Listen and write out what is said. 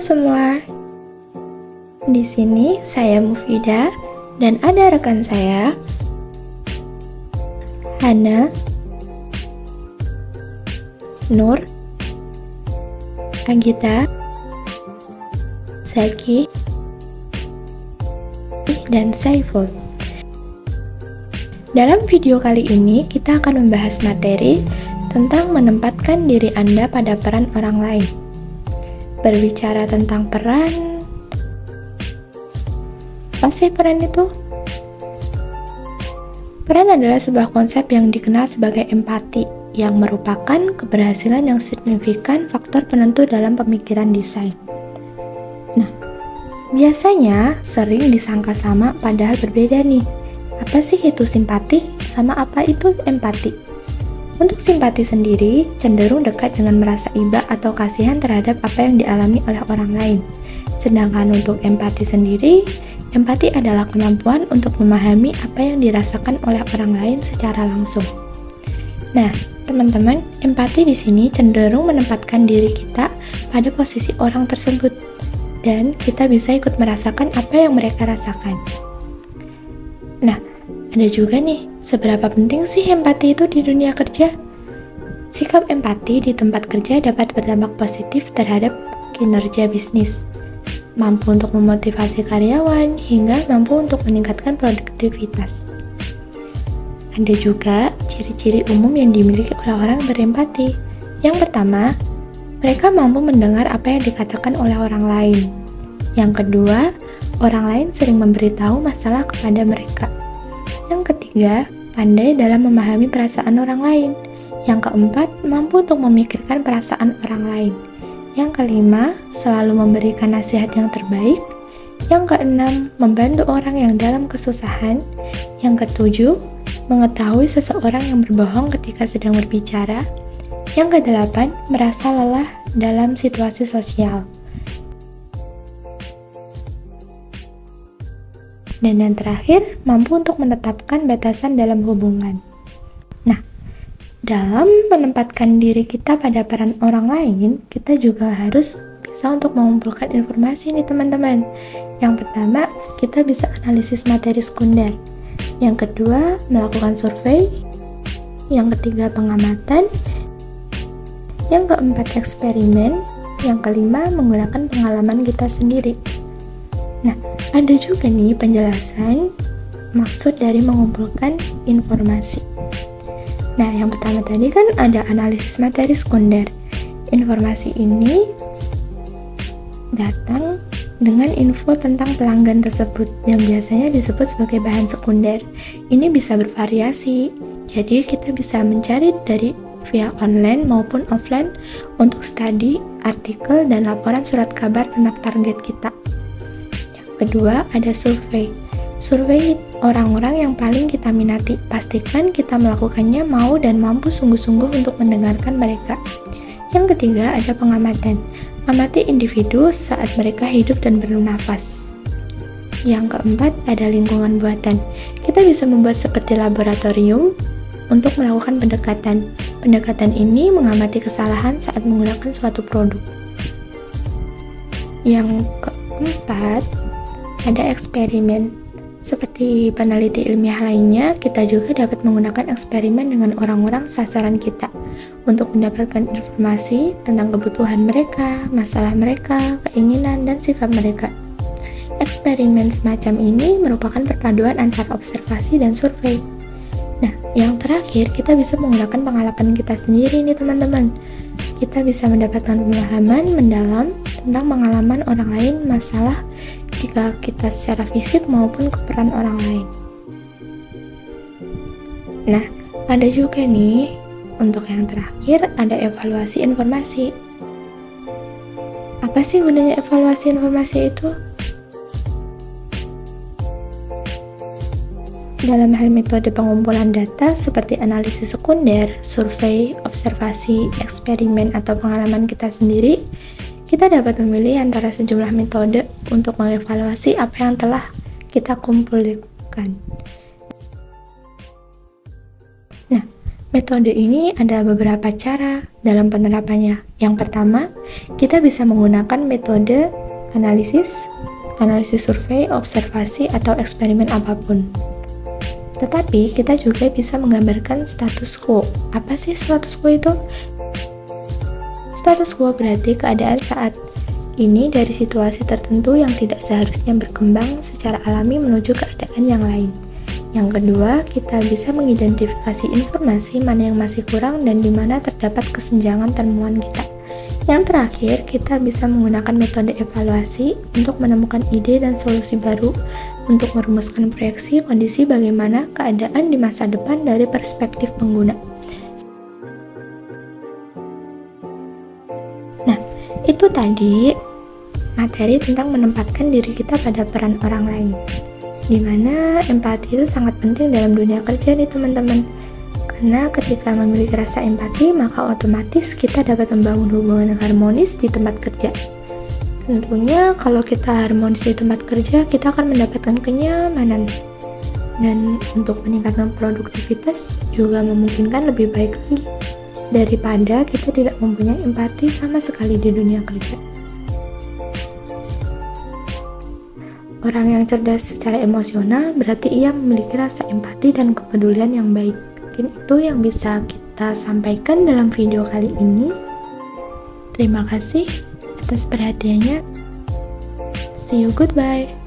semua, di sini saya Mufida dan ada rekan saya, Hana, Nur, Agita, Zaki, dan Saiful. Dalam video kali ini kita akan membahas materi tentang menempatkan diri Anda pada peran orang lain. Berbicara tentang peran, apa sih peran itu? Peran adalah sebuah konsep yang dikenal sebagai empati, yang merupakan keberhasilan yang signifikan faktor penentu dalam pemikiran desain. Nah, biasanya sering disangka sama padahal berbeda nih. Apa sih itu simpati? Sama apa itu empati? Untuk simpati sendiri, cenderung dekat dengan merasa iba atau kasihan terhadap apa yang dialami oleh orang lain. Sedangkan untuk empati sendiri, empati adalah kemampuan untuk memahami apa yang dirasakan oleh orang lain secara langsung. Nah, teman-teman, empati di sini cenderung menempatkan diri kita pada posisi orang tersebut, dan kita bisa ikut merasakan apa yang mereka rasakan. Nah, ada juga nih, seberapa penting sih empati itu di dunia kerja? Sikap empati di tempat kerja dapat berdampak positif terhadap kinerja bisnis, mampu untuk memotivasi karyawan, hingga mampu untuk meningkatkan produktivitas. Ada juga ciri-ciri umum yang dimiliki oleh orang berempati. Yang pertama, mereka mampu mendengar apa yang dikatakan oleh orang lain. Yang kedua, orang lain sering memberitahu masalah kepada mereka. Yang ketiga, pandai dalam memahami perasaan orang lain. Yang keempat, mampu untuk memikirkan perasaan orang lain. Yang kelima, selalu memberikan nasihat yang terbaik. Yang keenam, membantu orang yang dalam kesusahan. Yang ketujuh, mengetahui seseorang yang berbohong ketika sedang berbicara. Yang kedelapan, merasa lelah dalam situasi sosial. Dan yang terakhir, mampu untuk menetapkan batasan dalam hubungan. Nah, dalam menempatkan diri kita pada peran orang lain, kita juga harus bisa untuk mengumpulkan informasi nih teman-teman. Yang pertama, kita bisa analisis materi sekunder. Yang kedua, melakukan survei. Yang ketiga, pengamatan. Yang keempat, eksperimen. Yang kelima, menggunakan pengalaman kita sendiri. Nah, ada juga nih penjelasan maksud dari mengumpulkan informasi. Nah, yang pertama tadi kan ada analisis materi sekunder. Informasi ini datang dengan info tentang pelanggan tersebut yang biasanya disebut sebagai bahan sekunder. Ini bisa bervariasi, jadi kita bisa mencari dari via online maupun offline untuk studi, artikel, dan laporan surat kabar tentang target kita. Kedua, ada survei. Survei orang-orang yang paling kita minati. Pastikan kita melakukannya mau dan mampu sungguh-sungguh untuk mendengarkan mereka. Yang ketiga, ada pengamatan. Amati individu saat mereka hidup dan bernafas. Yang keempat, ada lingkungan buatan. Kita bisa membuat seperti laboratorium untuk melakukan pendekatan. Pendekatan ini mengamati kesalahan saat menggunakan suatu produk. Yang keempat, ada eksperimen. Seperti peneliti ilmiah lainnya, kita juga dapat menggunakan eksperimen dengan orang-orang sasaran kita untuk mendapatkan informasi tentang kebutuhan mereka, masalah mereka, keinginan, dan sikap mereka. Eksperimen semacam ini merupakan perpaduan antara observasi dan survei. Nah, yang terakhir, kita bisa menggunakan pengalaman kita sendiri nih teman-teman. Kita bisa mendapatkan pemahaman mendalam tentang pengalaman orang lain, masalah jika kita secara fisik maupun ke peran orang lain. Nah, ada juga nih, untuk yang terakhir ada evaluasi informasi. Apa sih gunanya evaluasi informasi itu? Dalam hal metode pengumpulan data seperti analisis sekunder, survei, observasi, eksperimen, atau pengalaman kita sendiri, kita dapat memilih antara sejumlah metode untuk mengevaluasi apa yang telah kita kumpulkan. Nah, Metode ini ada beberapa cara dalam penerapannya. Yang pertama, kita bisa menggunakan metode analisis survei, observasi, atau eksperimen apapun. Tetapi, kita juga bisa menggambarkan status quo. Apa sih status quo itu? Status quo berarti keadaan saat ini dari situasi tertentu yang tidak seharusnya berkembang secara alami menuju keadaan yang lain. Yang kedua, kita bisa mengidentifikasi informasi mana yang masih kurang dan di mana terdapat kesenjangan temuan kita. Yang terakhir, kita bisa menggunakan metode evaluasi untuk menemukan ide dan solusi baru untuk merumuskan proyeksi kondisi bagaimana keadaan di masa depan dari perspektif pengguna. Nah, itu tadi materi tentang menempatkan diri kita pada peran orang lain. Dimana empati itu sangat penting dalam dunia kerja nih teman-teman. Karena ketika memiliki rasa empati, maka otomatis kita dapat membangun hubungan harmonis di tempat kerja. Tentunya kalau kita harmonis di tempat kerja, kita akan mendapatkan kenyamanan. Dan untuk meningkatkan produktivitas juga memungkinkan lebih baik lagi daripada kita tidak mempunyai empati sama sekali di dunia kerja. Orang yang cerdas secara emosional berarti ia memiliki rasa empati dan kepedulian yang baik. Mungkin itu yang bisa kita sampaikan dalam video kali ini. Terima kasih atas perhatiannya. See you, goodbye.